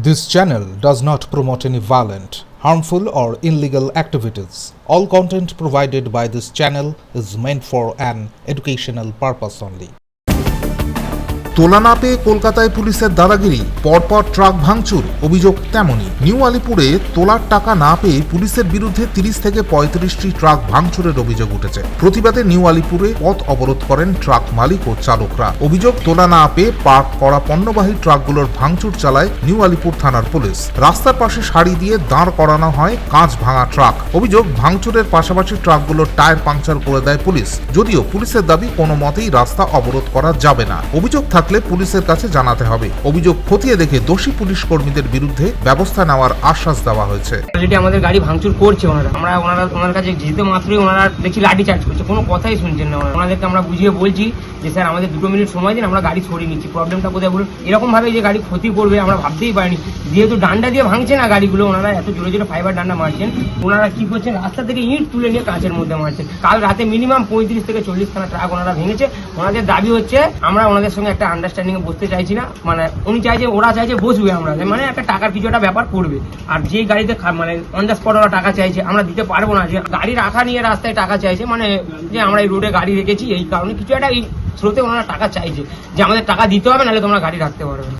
This channel does not promote any violent, harmful, or illegal activities. All content provided by this channel is meant for an educational purpose only. তোলা না পেয়ে কলকাতায় পুলিশের দাদাগিরি, পরপর truck ভাঙচুর, অভিযোগ তেমনই। নিউ আলিপুরে তোলার টাকা না পেয়ে পুলিশের বিরুদ্ধে 30 থেকে 35টি ট্রাক ভাঙচুরের অভিযোগ উঠেছে। প্রতিবাদে নিউ আলিপুরে পথ অবরোধ করেন ট্রাক মালিক ও চালকরা। অভিযোগ, তোলা না পেয়ে পার্ক করা পণ্যবাহী ট্রাকগুলোর ভাঙচুর চালায় নিউ আলিপুর থানার পুলিশ। রাস্তার পাশে সারি দিয়ে দাঁড় করানো হয় কাঁচ ভাঙা ট্রাক। অভিযোগ, ভাঙচুরের পাশাপাশি ট্রাকগুলোর টায়ার পাংচার করে দেয় পুলিশ। যদিও পুলিশের দাবি কোনো মতেই রাস্তা অবরোধ করা যাবে না। অভিযোগ থাকলে পুলিশের কাছে জানাতে হবে। অভিযোগ খতিয়ে দেখে দোষী পুলিশ কর্মীদের বিরুদ্ধে ব্যবস্থা নেওয়ার আশ্বাস দেওয়া হয়েছে। অলরেডি আমাদের গাড়ি ভাঙচুর করছে ওনার কাছে যেতে মাত্রই ওনারা দেখছি লাঠি চার্জ করছে, কোনো কথাই শুনছেন না। ওনাদেরকে আমরা বুঝিয়ে বলছি যে স্যার আমাদের 2 মিনিট সময় দিন, আমরা গাড়ি সরিয়ে নিচ্ছি। প্রবলেমটা কোথায় বলুন? এরকম ভাবে যে গাড়ি ক্ষতি করবে আমরা ভাবতেই পারিনি। যেহেতু ডান্ডা দিয়ে ভাঙছে না গাড়িগুলো, ওনারা এত জোরে জোরে ফাইবার ডান্ডা মারছেন। ওনারা কি করছেন, রাস্তা থেকে ইট তুলে নিয়ে কাঁচের মধ্যে মারছেন। কাল রাতে মিনিমাম 35 থেকে 40 খানা ট্রাক ওনারা ভেঙেছে। ওনাদের দাবি হচ্ছে আমরা ওনাদের সঙ্গে একটা আন্ডারস্ট্যান্ডিং এ বসতে চাইছি না, মানে উনি চাইছে, ওরা চাইছে বসবে, আমরা মানে একটা টাকার কিছু একটা ব্যাপার করবে। আর যেই গাড়িতে মানে অন দ্য স্পট ওরা টাকা চাইছে, আমরা দিতে পারবো না। যে গাড়ি রাখা নিয়ে রাস্তায় টাকা চাইছে, মানে যে আমরা এই রোডে গাড়ি রেখেছি এই কারণে কিছু একটা এই স্রোতে ওনারা টাকা চাইছে যে আমাদের টাকা দিতে হবে, নাহলে তোমরা গাড়ি রাখতে পারবে না।